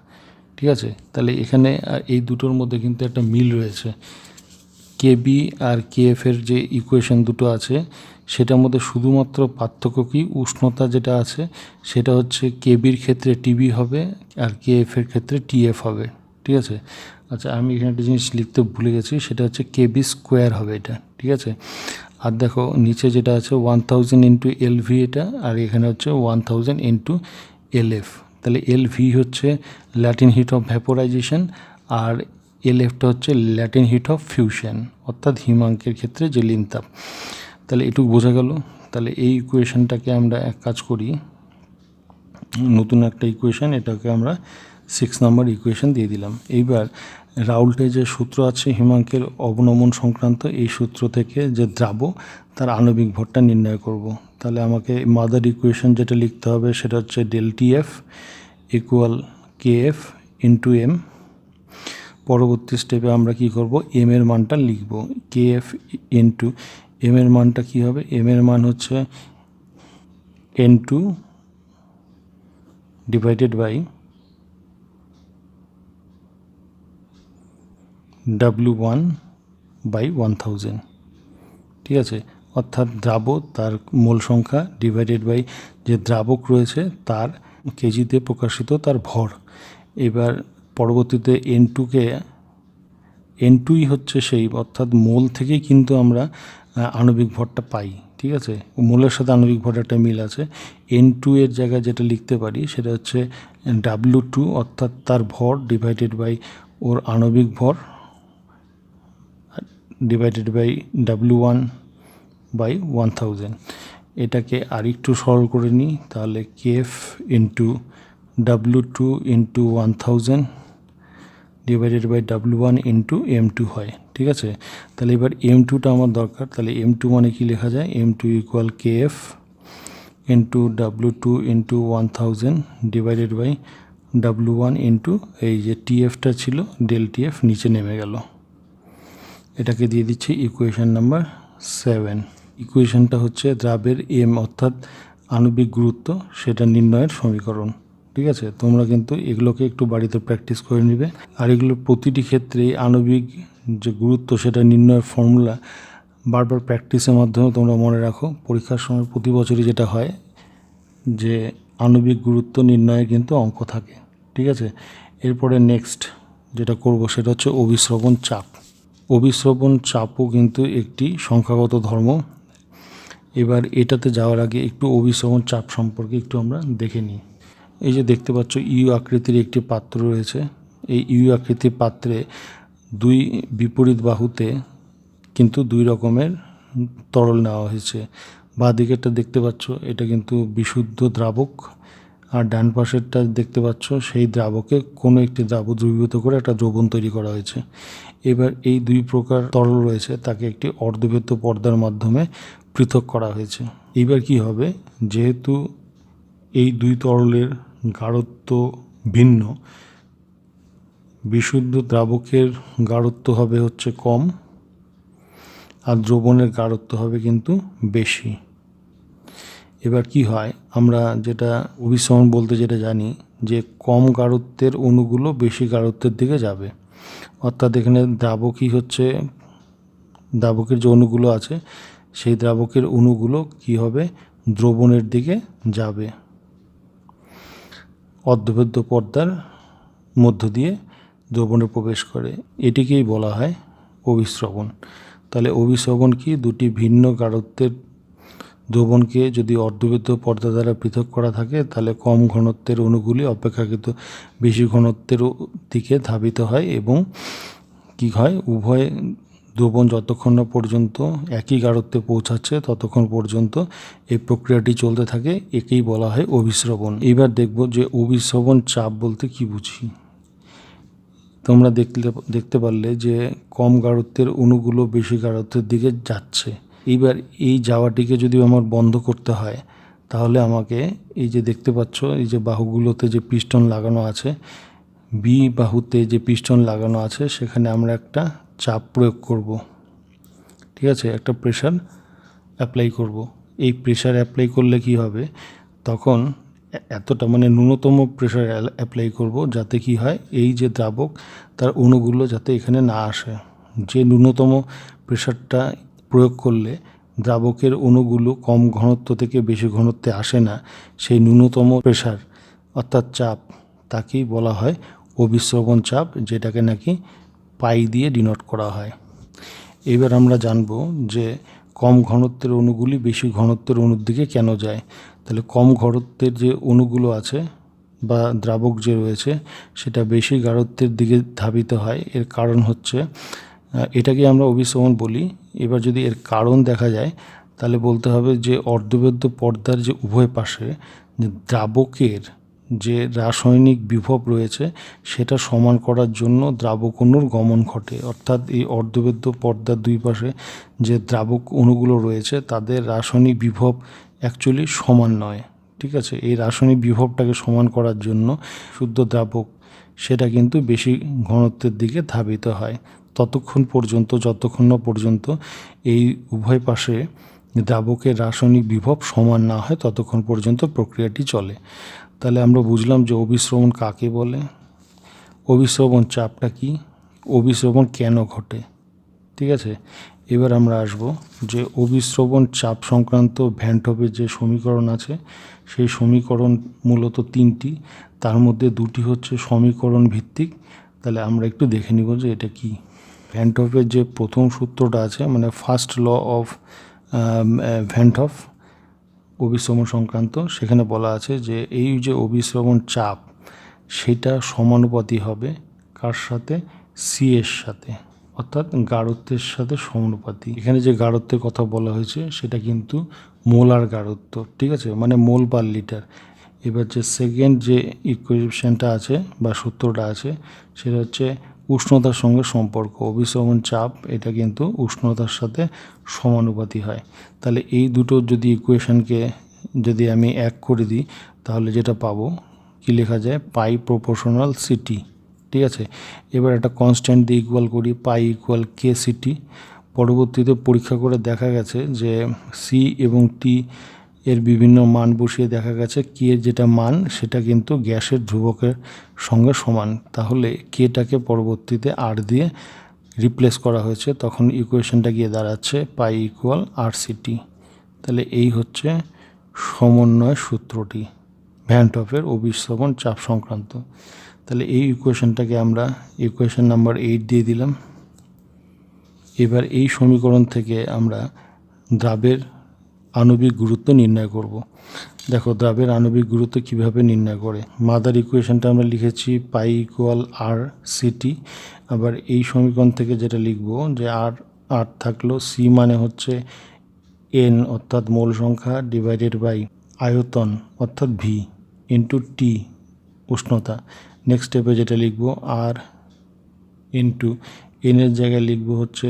ঠিক আছে, তাহলে এখানে এই দুটোর মধ্যে কিন্তু একটা মিল রয়েছে। কেবি আর কেএফ এর যে ইকুয়েশন দুটো আছে সেটার মধ্যে শুধুমাত্র পার্থক্য কি, উষ্ণতা যেটা আছে সেটা হচ্ছে কেবির ক্ষেত্রে টিবি হবে আর কেএফ এর ক্ষেত্রে টিএফ হবে। ঠিক আছে, আচ্ছা আমি এখানে একটা জিনিস লিখতে ভুলে গেছি, সেটা হচ্ছে কেবি স্কোয়ার হবে এটা। ঠিক আছে, আর দেখো নিচে যেটা আছে 1000 ইন্টু এলভি এটা, আর এখানে হচ্ছে 1000 ইন্টু এলএফ। তাহলে এলভি হচ্ছে ল্যাটিন হিট অফ ভ্যাপোরাইজেশন, আর এলএফটা হচ্ছে ল্যাটিন হিট অফ ফিউশন অর্থাৎ হিমাঙ্কের ক্ষেত্রে যে লিনতাপ। তাহলে এটুকু বোঝা গেল। তাহলে এই ইকুয়েশনটাকে আমরা এক কাজ করি, নতুন একটা ইকুয়েশন, এটাকে আমরা 6 নম্বর ইকুয়েশন দিয়ে দিলাম। এইবার রাউল্টের যে সূত্র আছে হিমাঙ্কের অবনমন সংক্রান্ত, এই সূত্র থেকে যে দ্রাব তার আণবিক ভরটা নির্ণয় করব। তাহলে আমাকে মাদার ইকুয়েশন যেটা লিখতে হবে সেটা হচ্ছে del TF equal KF into M. পরবর্তী স্টেপে আমরা কি করব, এম এর মানটা লিখব, কেএফ ইন্টু এম এর মানটা কি হবে, এম এর মান হচ্ছে N2 divided by W1 by 1000। ঠিক আছে, অর্থাৎ দ্রাবক তার মোল সংখ্যা ডিভাইডেড বাই যে দ্রাবক রয়েছে তার কেজিতে প্রকাশিত তার ভর। এবার পরবর্তীতে N2ই হচ্ছে সেই, অর্থাৎ মোল থেকেই কিন্তু আমরা আণবিক ভরটা পাই। ঠিক আছে, মোলের সাথে আণবিক ভর একটা মিল আছে। N2 এর জায়গায় যেটা লিখতে পারি সেটা হচ্ছে W2 অর্থাৎ তার ভর ডিভাইডেড বাই ওর আণবিক ভর ডিভাইডেড বাই W1 বাই 1000। এটাকে আরেকটু সরল করে নিই, তাহলে KF into W2 into 1000 divided by W1 into M2 হয়। ঠিক আছে, তাহলে এবার M2টা আমার দরকার। তাহলে M2 মানে কি লেখা যায়, M2 equal KF into W2 into 1000 divided by W1 into এই যে টিএফটা ছিল ডেল টিএফ নিচে নেমে গেল। এটাকে দিয়ে দিচ্ছি ইকুয়েশন নাম্বার 7। ইকুয়েশনটা হচ্ছে দ্রাবের এম অর্থাৎ আণবিক গুরুত্ব সেটা নির্ণয়ের সমীকরণ। ঠিক আছে, তোমরা কিন্তু এগুলোকে একটু বাড়িতে প্র্যাকটিস করে নিবে। আর এগুলোর প্রতিটি ক্ষেত্রে আণবিক যে গুরুত্ব সেটা নির্ণয়ের ফর্মুলা বারবার প্র্যাকটিসের মাধ্যমে তোমরা মনে রাখো। পরীক্ষার সময় প্রতি বছরই যেটা হয় যে আণবিক গুরুত্ব নির্ণয়ে কিন্তু অঙ্ক থাকে। ঠিক আছে, এরপরে নেক্সট যেটা করব সেটা হচ্ছে অভিস্রবণ চাপ। অভিস্রবণ চাপও কিন্তু একটি সংখ্যাগত ধর্ম। এবার এটাতে যাওয়ার আগে একটু অভিস্রবণ চাপ সম্পর্কে একটু আমরা দেখে নিই। এই যে দেখতে পাচ্ছ ইউ আকৃতির একটি পাত্র রয়েছে। এই ইউ আকৃতির পাত্রে দুই বিপরীত বাহুতে কিন্তু দুই রকমের তরল নেওয়া হয়েছে। বাঁ দিকেরটা দেখতে পাচ্ছ এটা কিন্তু বিশুদ্ধ দ্রাবক, আর ডান পাশেরটা দেখতে পাচ্ছ সেই দ্রাবকে কোনো একটি দ্রাবক দ্রবীভূত করে একটা দ্রবণ তৈরি করা হয়েছে। এবার এই দুই প্রকার তরল রয়েছে তাকে একটি অর্ধবৃত্ত পর্দার মাধ্যমে পৃথক করা হয়েছে। এইবার কি হবে, যেহেতু এই দুই তরলের গাঢ়ত্ব ভিন্ন, বিশুদ্ধ দ্রাবকের গাঢ়ত্ব হবে হচ্ছে কম আর দ্রবণের গাঢ়ত্ব হবে কিন্তু বেশি। এবার কি হয়, আমরা যেটা অভিস্রবণ বলতে যেটা জানি যে কম গাঢ়ত্বের অণুগুলো বেশি গাঢ়ত্বের দিকে যাবে। অর্থাৎ এখানে দ্রাবকই হচ্ছে, দ্রাবকের যে অণুগুলো আছে সেই দ্রাবকের অণুগুলো কি হবে, দ্রবণের দিকে যাবে অর্ধবৃত্ত পর্দার মধ্য দিয়ে দ্রবণে প্রবেশ করে। এটিকেই বলা হয় অভিস্রবণ। তাহলে অভিস্রবণ কি, দুটি ভিন্ন গাঢ়ত্বের দ্রবণকে যদি অর্ধবৃত্ত পর্দা দ্বারা পৃথক করা থাকে তাহলে কম ঘনত্বের অণুগুলি অপেক্ষাকৃত বেশি ঘনত্বের দিকে ধাবিত হয় এবং কি হয়, উভয় দ্রবণ যতক্ষণ না পর্যন্ত একই গাঢ়ত্বে পৌঁছাচ্ছে ততক্ষণ পর্যন্ত এই প্রক্রিয়াটি চলতে থাকে। একেই বলা হয় অভিস্রবণ। এবার দেখব যে অভিস্রবণ চাপ বলতে কি বুঝি। তোমরা দেখতে পারলে যে কম গাঢ়ত্বের অণুগুলো বেশি গাঢ়ত্বের দিকে যাচ্ছে। এইবার এই যাওয়াটিকে যদি আমার বন্ধ করতে হয় তাহলে আমাকে এই যে দেখতে পাচ্ছ এই যে বাহুগুলোতে যে পিস্টন লাগানো আছে, বি বাহুতে যে পিস্টন লাগানো আছে সেখানে আমরা একটা চাপ প্রয়োগ করব। ঠিক আছে, একটা প্রেশার অ্যাপ্লাই করব। এই প্রেশার অ্যাপ্লাই করলে কি হবে, তখন এতটা মানে ন্যূনতম প্রেশার অ্যাপ্লাই করব যাতে কি হয়, এই যে দ্রাবক তার অণুগুলো যাতে এখানে না আসে। যে ন্যূনতম প্রেশারটা প্রয়োগ করলে দ্রাবকের অণুগুলো কম ঘনত্ব থেকে বেশি ঘনত্বে আসে না, সেই ন্যূনতম প্রেশার অর্থাৎ চাপ তাকেই বলা হয় অভিস্রবণ চাপ, যেটাকে নাকি পাই দিয়ে ডিনোট করা হয়। এবার আমরা জানব যে কম ঘনত্বের অণুগুলি বেশি ঘনত্বের অণুর দিকে কেন যায়। তাহলে কম ঘনত্বের যে অণুগুলো আছে বা দ্রাবক যে রয়েছে সেটা বেশি গাঢ়ত্বের দিকে ধাবিত হয়। এর কারণ হচ্ছে, এটাকে আমরা অভিস্রবণ বলি। এবার যদি এর কারণ দেখা যায় তাহলে বলতে হবে যে অর্ধবৃত্ত পর্দার যে উভয় পাশে দ্রাবকের যে রাসায়নিক বিভব রয়েছে সেটা সমান করার জন্য দ্রাবক অণুর গমন ঘটে। অর্থাৎ এই অর্ধবৃত্ত পর্দার দুই পাশে যে দ্রাবক অণুগুলো রয়েছে তাদের রাসায়নিক বিভব অ্যাকচুয়ালি সমান নয়। ঠিক আছে, এই রাসায়নিক বিভবটাকে সমান করার জন্য শুদ্ধ দ্রাবক সেটা কিন্তু বেশি ঘনত্বের দিকে ধাবিত হয় ততক্ষণ পর্যন্ত যতক্ষণ না পর্যন্ত এই উভয় পাশে দ্রাবকের রাসায়নিক বিভব সমান না হয় ততক্ষণ পর্যন্ত প্রক্রিয়াটি চলে। তাহলে আমরা বুঝলাম যে অভিস্রবণ কাকে বলে, অভিস্রবণ চাপটা কি, অভিস্রবণ কেন ঘটে। ঠিক আছে, এবার আমরা আসব যে অভিস্রবণ চাপ সংক্রান্ত ভ্যান টপের যে সমীকরণ আছে সেই সমীকরণ মূলত তিনটি, তার মধ্যে দুটি হচ্ছে সমীকরণ ভিত্তিক। তাহলে আমরা একটু দেখে নিব যে এটা কি। ভ্যান টপের যে প্রথম সূত্রটা আছে মানে first law of van Hoff অভিস্রবণ সংক্রান্ত, সেখানে বলা আছে যে এই যে অভিস্রবণ চাপ সেটা সমানুপাতি হবে কার সাথে, সি এর সাথে, অর্থাৎ গাঢ়ত্বের সাথে সমানুপাতি। এখানে যে গাঢ়ত্বের কথা বলা হয়েছে সেটা কিন্তু মোলার গাঢ়ত্ব। ঠিক আছে, মানে মোল পার লিটার। এবার যে সেকেন্ড যে ইকুয়েশনটা আছে বা সূত্রটা আছে সেটা হচ্ছে উষ্ণতার সঙ্গে সম্পর্ক। অভিস্রবণ চাপ এটা কিন্তু উষ্ণতার সাথে সমানুপাতি হয়। তাহলে এই দুটো যদি ইকুয়েশনকে যদি আমি এক করে দিই তাহলে যেটা পাবো কি কি লেখা যায়, পাই প্রপোর্শনাল সিটি। ঠিক আছে, এবার একটা কনস্ট্যান্ট দিয়ে ইকুয়াল করি, পাই ইকুয়াল কে সিটি। পরবর্তীতে পরীক্ষা করে দেখা গেছে যে সি এবং টি এর বিভিন্ন মান বসিয়ে দেখা গেছে কে এর যেটা মান সেটা কিন্তু গ্যাসের ধ্রুবকের সঙ্গে সমান। তাহলে কেটাকে পরবর্তীতে আর দিয়ে রিপ্লেস করা হয়েছে, তখন ইকুয়েশনটা গিয়ে দাঁড়াচ্ছে পাই ইকুয়াল আর সিটি। তাহলে এই হচ্ছে সমন্বয় সূত্রটি ভ্যান টপ এর অভিস্রবণ চাপ সংক্রান্ত। তাহলে এই ইকুয়েশনটাকে আমরা ইকুয়েশন নাম্বার 8 দিয়ে দিলাম। এবার এই সমীকরণ থেকে আমরা দ্রাবের আণবিক গুরুত্ব নির্ণয় করব। দেখো দ্রাবের আণবিক গুরুত্ব কিভাবে নির্ণয় করে। মাদার ইকুয়েশনটা আমরা লিখেছি পাই ইকুয়াল আর সিটি। আবার এই সমীকরণ থেকে যেটা লিখব যে আর থাকলো সি মানে হচ্ছে এন অর্থাৎ মোল সংখ্যা ডিভাইডেড বাই আয়তন অর্থাৎ ভি ইন্টু টি উষ্ণতা। নেক্সট স্টেপে যেটা লিখব আর ইন্টু এনের জায়গায় লিখব হচ্ছে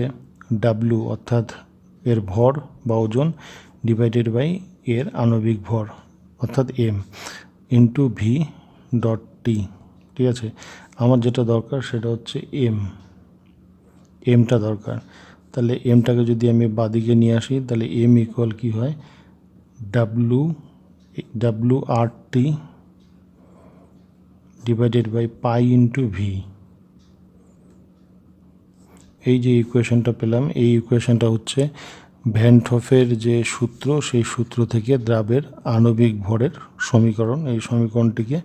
ডাব্লু অর্থাৎ এর ভর বা ওজন ডিভাইডেড বাই এর আণবিক ভর অর্থাৎ M into V dot T. ঠিক আছে, আমার যেটা দরকার সেটা হচ্ছে এমটা দরকার। তাহলে এমটাকে যদি আমি বাদিকে নিয়ে আসি তাহলে এম ইকুয়াল কী হয়, W R T divided by pi into V. এই যে ইকুয়েশনটা পেলাম, এই ইকুয়েশনটা হচ্ছে ভ্যান টপের যে সূত্র সেই সূত্র থেকে দ্রাবের আণবিক ভরের সমীকরণ। এই সমীকরণটিকে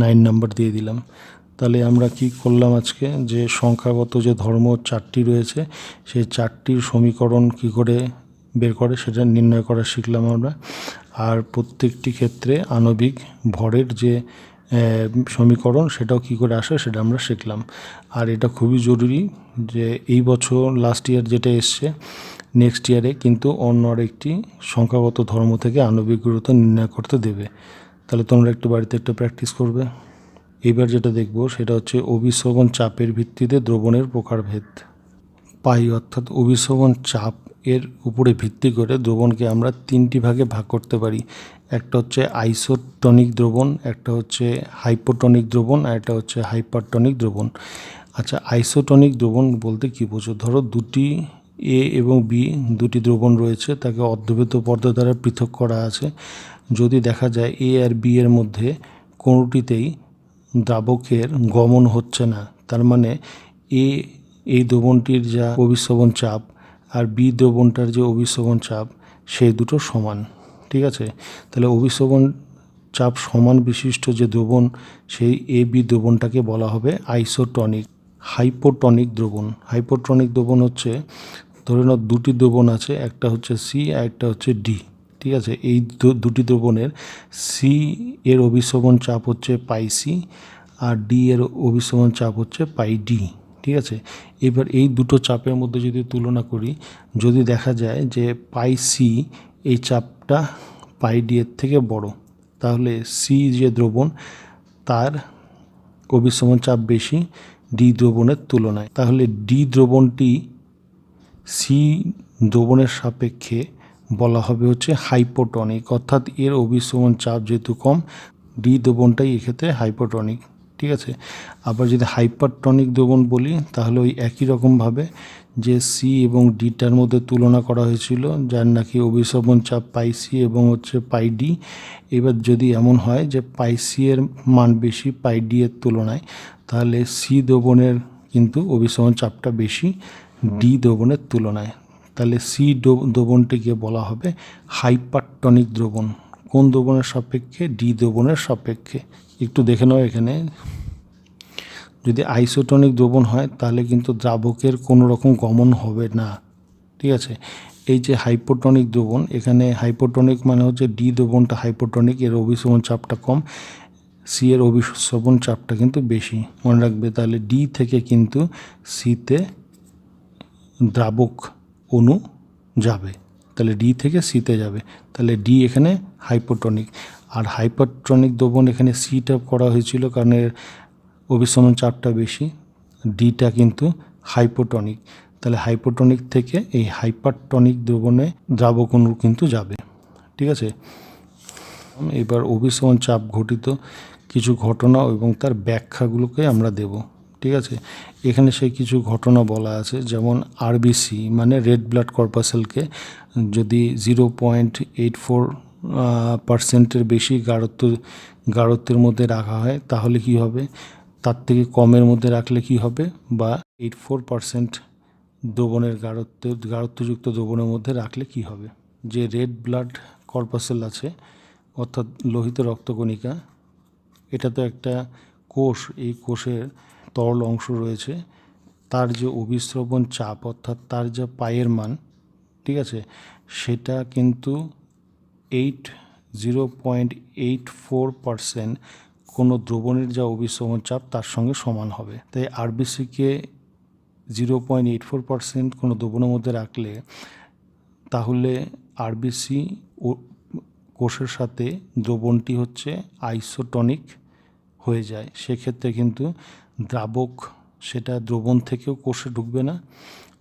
9 নাম্বার দিয়ে দিলাম। তাহলে আমরা কি করলাম আজকে, যে সংখ্যাগত যে ধর্ম 4টি রয়েছে সেই 4টির সমীকরণ কি করে বের করে সেটা নির্ণয় করা শিখলাম আমরা। আর প্রত্যেকটি ক্ষেত্রে আণবিক ভরের যে সমীকরণ সেটাও কি করে আসে সেটা আমরা শিখলাম। আর এটা খুবই জরুরি যে এই বছর লাস্ট ইয়ার যেটা এসছে নেক্সট ইয়ারে কিন্তু অন্য আরেকটি সংখ্যাগত ধর্ম থেকে আণবিক গুরুত্ব নির্ণয় করতে দেবে। তাহলে তোমরা একটু বাড়িতে একটু প্র্যাকটিস করবে। এইবার যেটা দেখব সেটা হচ্ছে অভিস্রবণ চাপের ভিত্তিতে দ্রবণের প্রকারভেদ। পাই অর্থাৎ অভিস্রবণ চাপ এর উপরে ভিত্তি করে দ্রবণকে আমরা 3টি ভাগে ভাগ করতে পারি। একটা হচ্ছে আইসোটনিক দ্রবণ, একটা হচ্ছে হাইপোটনিক দ্রবণ, আর একটা হচ্ছে হাইপারটনিক দ্রবণ। আচ্ছা, আইসোটনিক দ্রবণ বলতে কী বোঝো? ধরো দুটি এ এবং বি দুটি দ্রবণ রয়েছে, তাকে অর্ধবেত পর্দা দ্বারা পৃথক করা আছে। যদি দেখা যায় এ আর বি এর মধ্যে কোনোটিতেই দ্রাবকের গমন হচ্ছে না, তার মানে এই দ্রবণটির যা অভিস্রবণ চাপ আর বি দ্রবণটার যে অভিস্রবণ চাপ সেই দুটো সমান। ঠিক আছে, তাহলে অভিস্রবণ চাপ সমান বিশিষ্ট যে দ্রবণ সেই এ বি দ্রবণটাকে বলা হবে আইসোটনিক। হাইপোটনিক দ্রবণ হচ্ছে ধরে নাও দুটি দ্রবণ আছে, একটা হচ্ছে সি আর একটা হচ্ছে ডি। ঠিক আছে, এই দুটি দ্রবণের সি এর অভিস্রবণ চাপ হচ্ছে পাই সি আর ডি এর অভিস্রবণ চাপ হচ্ছে পাই ডি। ঠিক আছে, এবার এই দুটো চাপের মধ্যে যদি তুলনা করি, যদি দেখা যায় যে পাই সি এই চাপটা পাই ডি এর থেকে বড়, তাহলে সি যে দ্রবণ তার অভিস্রবণ চাপ বেশি ডি দ্রবণের তুলনায়। তাহলে ডি দ্রবণটি সি দ্রবণের সাপেক্ষে বলা হবে হচ্ছে হাইপোটনিক, অর্থাৎ এর অভিস্রবণ চাপ যেহেতু কম ডি দ্রবণটাই এক্ষেত্রে হাইপোটনিক। ঠিক আছে, আবার যদি হাইপারটনিক দ্রবণ বলি তাহলে ওই একই রকমভাবে যে সি এবং ডিটার মধ্যে তুলনা করা হয়েছিল যার নাকি অভিস্রবণ চাপ পাই সি এবং হচ্ছে পাই ডি। এবার যদি এমন হয় যে পাই সি এর মান বেশি পাই ডি এর তুলনায়, তাহলে সি দ্রবণের কিন্তু অভিস্রবণ চাপটা বেশি ডি দ্রবণের তুলনায়। তাহলে সি দ্রবণটিকে বলা হবে হাইপারটনিক দ্রবণ। কোন দ্রবণের সাপেক্ষে? ডি দ্রবণের সাপেক্ষে। একটু দেখে নাও, এখানে যদি আইসোটনিক দ্রবণ হয় তাহলে কিন্তু দ্রাবকের কোনো রকম গমন হবে না। ঠিক আছে, এই যে হাইপোটনিক দ্রবণ, এখানে হাইপোটনিক মানে হচ্ছে ডি দ্রবণটা হাইপোটনিক, এর অভিস্রবণ চাপটা কম, সি এর অভিস্রবণ চাপটা কিন্তু বেশি, মনে রাখবে। তাহলে ডি থেকে কিন্তু সিতে দ্রাবক অণু যাবে, তাহলে ডি থেকে সিতে যাবে, তাহলে ডি এখানে হাইপোটনিক। আর হাইপারটনিক দ্রবণ এখানে সিটা করা হয়েছিল কারণ এর অভিস্রবণ চাপটা বেশি, ডিটা কিন্তু হাইপোটনিক, তাহলে হাইপোটনিক থেকে এই হাইপারটনিক দ্রবণে দ্রাবক অণু কিন্তু যাবে। ঠিক আছে, এবার অভিসরণ চাপ ঘটিত কিছু ঘটনা এবং তার ব্যাখ্যাগুলোকে আমরা দেব। ঠিক আছে, এখানে সেই কিছু ঘটনা বলা আছে, যেমন আরবিসি মানে রেড ব্লাড কর্পাসেলকে যদি 0.84% বেশি গাঢ়ত্বের মধ্যে রাখা হয় তাহলে কি হবে, তার থেকে কমের মধ্যে রাখলে কি হবে, বা 84% দ্রবণের গাঢ়ত্বযুক্ত দ্রবণের মধ্যে রাখলে কি হবে। যে রেড ব্লাড কর্পাসেল আছে অর্থাৎ লোহিত রক্তকণিকা, এটা তো একটা কোষ, এই কোষের তরল অংশ রয়েছে, তার যে অভিস্রবণ চাপ অর্থাৎ তার যা পায়ের মান, ঠিক আছে, সেটা কিন্তু 0.84% কোনো দ্রবণের যা অভিস্রবণ চাপ তার সঙ্গে সমান হবে। তাই আরবিসিকে 0.84% কোনো দ্রবণের মধ্যে রাখলে তাহলে আরবিসি কোষের সাথে দ্রবণটি হচ্ছে আইসোটনিক হয়ে যায়। সেক্ষেত্রে কিন্তু দ্রাবক সেটা দ্রবণ থেকেও কোষে ঢুকবে না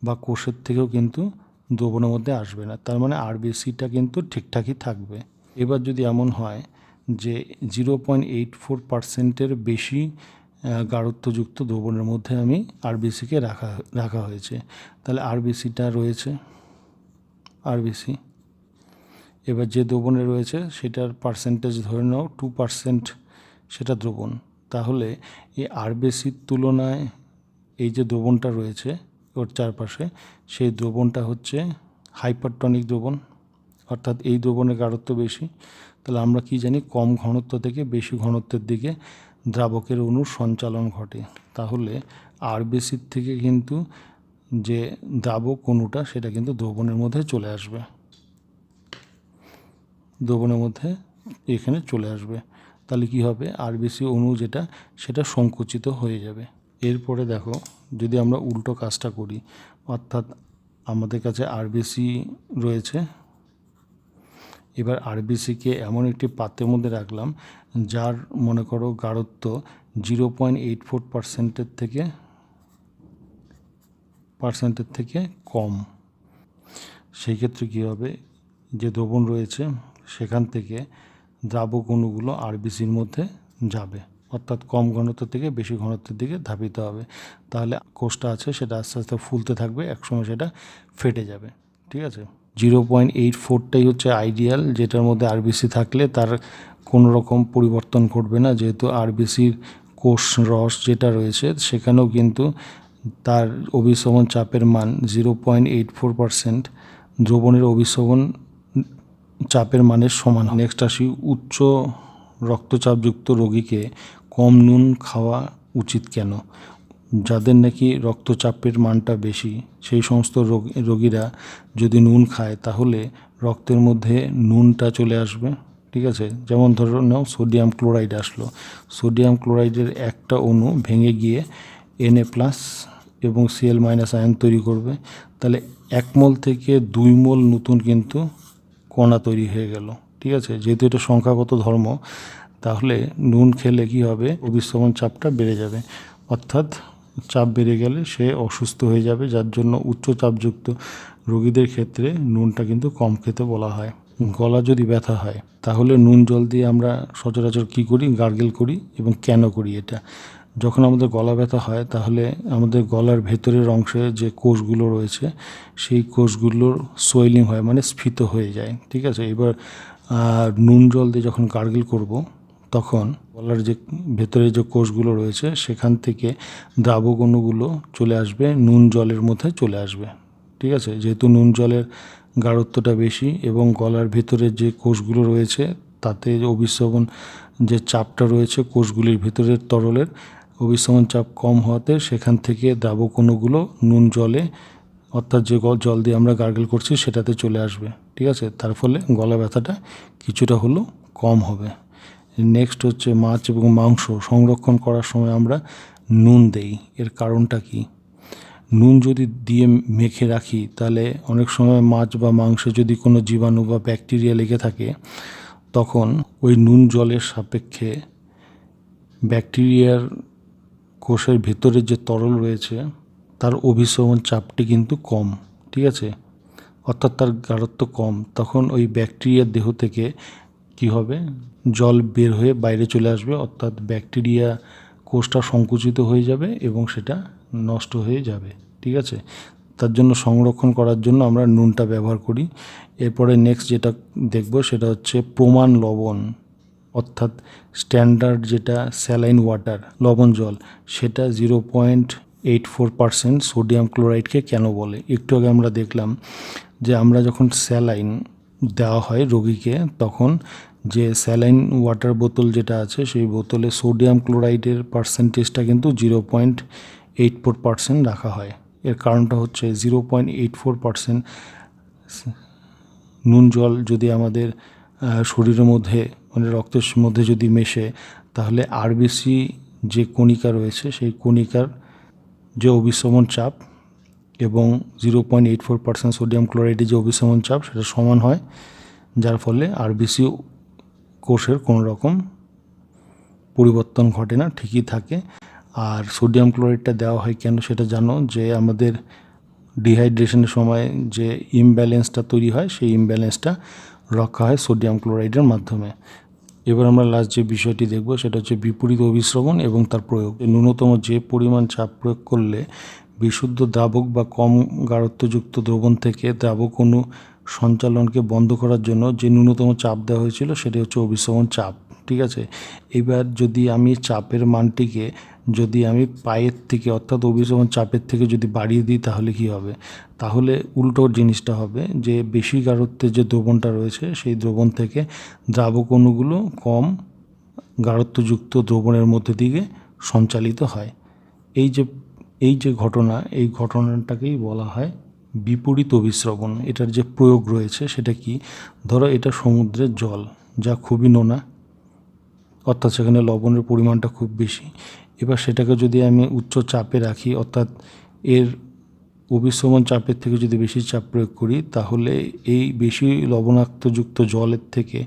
বা কোষের থেকেও কিন্তু দ্রবণের মধ্যে আসবে না, তার মানে আরবিসিটা কিন্তু ঠিকঠাকই থাকবে। এবার যদি এমন হয় যে 0.84%-এর বেশি গাঢ়ত্বযুক্ত দ্রবণের মধ্যে আমি আরবিসিকে রাখা হয়েছে, তাহলে আরবিসিটা রয়েছে আরবিসি। এবার যে দ্রবণে রয়েছে সেটার পার্সেন্টেজ ধরে নাও 2% সেটা দ্রবণ, তাহলে এই আরবিসির তুলনায় এই যে দ্রবণটা রয়েছে ওর চারপাশে, সেই দ্রবণটা হচ্ছে হাইপারটনিক দ্রবণ, অর্থাৎ এই দ্রবণের গাঢ়ত্ব বেশি। তাহলে আমরা কি জানি, কম ঘনত্ব থেকে বেশি ঘনত্বের দিকে দ্রাবকের অণুর সঞ্চালন ঘটে। তাহলে আরবিসির থেকে কিন্তু যে দ্রাবক অণুটা সেটা কিন্তু দ্রবণের মধ্যে চলে আসবে, দ্রবণের মধ্যে এখানে চলে আসবে। তাহলে কি হবে, আরবিসি অণু যেটা সেটা সংকুচিত হয়ে যাবে। এরপরে দেখো, যদি আমরা উল্টো কাজটা করি, অর্থাৎ আমাদের কাছে আরবিসি রয়েছে, এবার আরবিসিকে এমন একটি পাত্রের মধ্যে রাখলাম যার মনে করো গাঢ়ত্ব 0.84% থেকে কম। সেই ক্ষেত্রে কী হবে, যে দ্রবণ রয়েছে সেখান থেকে দ্রাবক অণুগুলো আরবিসির মধ্যে যাবে, অর্থাৎ কম ঘনত্ব থেকে বেশি ঘনত্বের দিকে ধাবিত হবে। তাহলে কোষটা আছে সেটা আস্তে আস্তে ফুলতে থাকবে, একসময় সেটা ফেটে যাবে। ঠিক আছে, 0.84টাই হচ্ছে আইডিয়াল, যেটার মধ্যে আরবিসি থাকলে তার কোনো রকম পরিবর্তন ঘটবে না, যেহেতু আরবিসির কোষ রস যেটা রয়েছে সেখানেও কিন্তু তার অভিস্রবণ চাপের মান 0.84%, দ্রবণের অভিস্রবণ চাপের মানের সমান। নেক্সট আসি, উচ্চ রক্তচাপযুক্ত রোগীকে কম নুন খাওয়া উচিত কেন। যাদের নাকি রক্তচাপের মানটা বেশি সেই সমস্ত রোগীরা যদি নুন খায় তাহলে রক্তের মধ্যে নুনটা চলে আসবে। ঠিক আছে, যেমন ধরো নাও সোডিয়াম ক্লোরাইড আসলো, সোডিয়াম ক্লোরাইডের একটা অণু ভেঙে গিয়ে Na+ এবং Cl- আয়ন তৈরি করবে, তাহলে 1 মোল থেকে 2 মোল নতুন কিন্তু কণা তৈরি হয়ে গেল। ঠিক আছে, যেহেতু এটা সংখ্যাগত ধর্ম, তাহলে নুন খেলে কি হবে, অভিস্রবণ চাপটা বেড়ে যাবে, অর্থাৎ চাপ বেড়ে গেলে সে অসুস্থ হয়ে যাবে, যার জন্য উচ্চ চাপযুক্ত রোগীদের ক্ষেত্রে নুনটা কিন্তু কম খেতে বলা হয়। গলা যদি ব্যথা হয় তাহলে নুন জল দিয়ে আমরা সচরাচর কী করি, গার্গেল করি, এবং কেন করি এটা, যখন আমাদের গলা ব্যথা হয় তাহলে আমাদের গলার ভেতরের অংশে যে কোষগুলো রয়েছে সেই কোষগুলোর সোয়েলিং হয়, মানে স্ফীত হয়ে যায়। ঠিক আছে, এবার নুন জল দিয়ে যখন গার্গেল করব তখন গলার যে ভেতরে যে কোষগুলো রয়েছে সেখান থেকে দ্রাবক অণুগুলো চলে আসবে, নুন জলের মধ্যে চলে আসবে। ঠিক আছে, যেহেতু নুন জলের গাঢ়ত্বটা বেশি এবং গলার ভেতরে যে কোষগুলো রয়েছে তাতে অভিস্রবণ যে চাপটা রয়েছে কোষগুলির ভেতরের তরলের অভিস্রবণ চাপ কম হওয়াতে সেখান থেকে দ্রাবক অণুগুলো নুন জলে, অর্থাৎ যে জল দিয়ে আমরা গার্গেল করছি সেটাতে চলে আসবে। ঠিক আছে, তার ফলে গলা ব্যথাটা কিছুটা হলেও কম হবে। নেক্সট হচ্ছে, মাছ এবং মাংস সংরক্ষণ করার সময় আমরা নুন দেই, এর কারণটা কি। নুন যদি দিয়ে মেখে রাখি তাহলে অনেক সময় মাছ বা মাংসে যদি কোনো জীবাণু বা ব্যাকটেরিয়া লেগে থাকে তখন ওই নুন জলের সাপেক্ষে ব্যাকটেরিয়ার কোষের ভেতরে যে তরল রয়েছে তার অভিস্রবণ চাপটি কিন্তু কম। ঠিক আছে, অর্থাৎ তার গাঢ়ত্ব কম, তখন ওই ব্যাকটেরিয়ার দেহ থেকে কি হবে, জল বের হয়ে বাইরে চলে আসবে, অর্থাৎ ব্যাকটেরিয়া কোষটা সংকুচিত হয়ে যাবে এবং সেটা নষ্ট হয়ে যাবে। ঠিক আছে, তার জন্য সংরক্ষণ করার জন্য আমরা নুনটা ব্যবহার করি। এরপরে নেক্সট যেটা দেখব সেটা হচ্ছে প্রমাণ লবণ, অর্থাৎ স্ট্যান্ডার্ড যেটা স্যালাইন ওয়াটার, লবণ জল, সেটা 0.84% সোডিয়াম ক্লোরাইডকে কেন বলে। একটু আগে আমরা দেখলাম যে আমরা যখন স্যালাইন দেওয়া হয় রোগীকে, তখন যে স্যালাইন ওয়াটার বোতল যেটা আছে সেই বোতলে সোডিয়াম ক্লোরাইডের পার্সেন্টেজটা কিন্তু 0.84% রাখা হয়। এর কারণটা হচ্ছে 0.84% নুন জল যদি আমাদের শরীরের মধ্যে মানে রক্তের মধ্যে যদি মেশে, তাহলে আরবিসি যে কণিকা রয়েছে সেই কণিকার যে অভিসরণ চাপ এবং 0.84% সোডিয়াম ক্লোরাইডের যে অভিসরণ চাপ সেটা সমান হয়, যার ফলে আরবিসি কোষের কোনো রকম পরিবর্তন ঘটে না, ঠিকই থাকে। আর সোডিয়াম ক্লোরাইডটা দেওয়া হয় কেন সেটা জানো, যে আমাদের ডিহাইড্রেশনের সময় যে ইমব্যালেন্সটা তৈরি হয় সেই ইমব্যালেন্সটা রক্ষা হয় সোডিয়াম ক্লোরাইডের মাধ্যমে। এবার আমরা লাস্ট যে বিষয়টি দেখব সেটা হচ্ছে বিপরীত অভিস্রবণ এবং তার প্রয়োগ। ন্যূনতম যে পরিমাণ চাপ প্রয়োগ করলে বিশুদ্ধ দ্রাবক বা কম গাঢ়ত্বযুক্ত দ্রবণ থেকে দ্রাবক অণু সঞ্চালনকে বন্ধ করার জন্য যে ন্যূনতম চাপ দেওয়া হয়েছিল সেটি হচ্ছে অভিস্রবণ চাপ। ঠিক আছে, এবার যদি আমি চাপের মানটিকে যদি আমি পায়ের থেকে অর্থাৎ অভিস্রবণ চাপের থেকে যদি বাড়িয়ে দিই তাহলে কি হবে, তাহলে উল্টো জিনিসটা হবে যে বেশি গাঢ়ত্বের যে দ্রবণটা রয়েছে সেই দ্রবণ থেকে দ্রাবক অণুগুলো কম গাঢ়ত্বযুক্ত দ্রবণের মধ্যে দিকে সঞ্চালিত হয়। এই যে ঘটনা, এই ঘটনাটাকেই বলা হয় বিপরীত অভিস্রবণ। এটার যে প্রয়োগ রয়েছে সেটা কি, ধরো এটা সমুদ্রের জল যা খুবই নোনা, অর্থাৎ সেখানে লবণের পরিমাণটা খুব বেশি। এবার সেটাকে যদি আমি উচ্চ চাপে রাখি, অর্থাৎ এর অভিস্রবণ চাপের থেকে যদি বেশি চাপ প্রয়োগ করি, তাহলে এই বেশি লবণাক্তযুক্ত জলের থেকে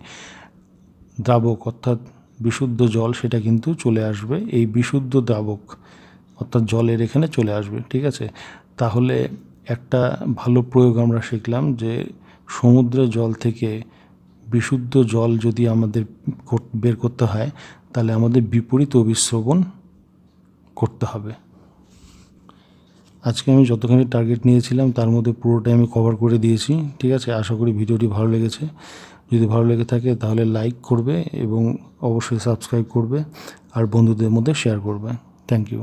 দ্রাবক অর্থাৎ বিশুদ্ধ জল সেটা কিন্তু চলে আসবে, এই বিশুদ্ধ দ্রাবক অর্থাৎ জলের এখানে চলে আসবে। ঠিক আছে, তাহলে একটা ভালো প্রয়োগ আমরা শিখলাম যে সমুদ্রের জল থেকে বিশুদ্ধ জল যদি আমাদের বের করতে হয় তাহলে আমাদের বিপরীত অভিস্রবণ করতে হবে। আজকে আমি যতখানি টার্গেট নিয়েছিলাম তার মধ্যে পুরোটাই আমি কভার করে দিয়েছি। ঠিক আছে, আশা করি ভিডিওটি ভালো লেগেছে। যদি ভালো লেগে থাকে তাহলে লাইক করবে এবং অবশ্যই সাবস্ক্রাইব করবে আর বন্ধুদের মধ্যে শেয়ার করবে। Thank you.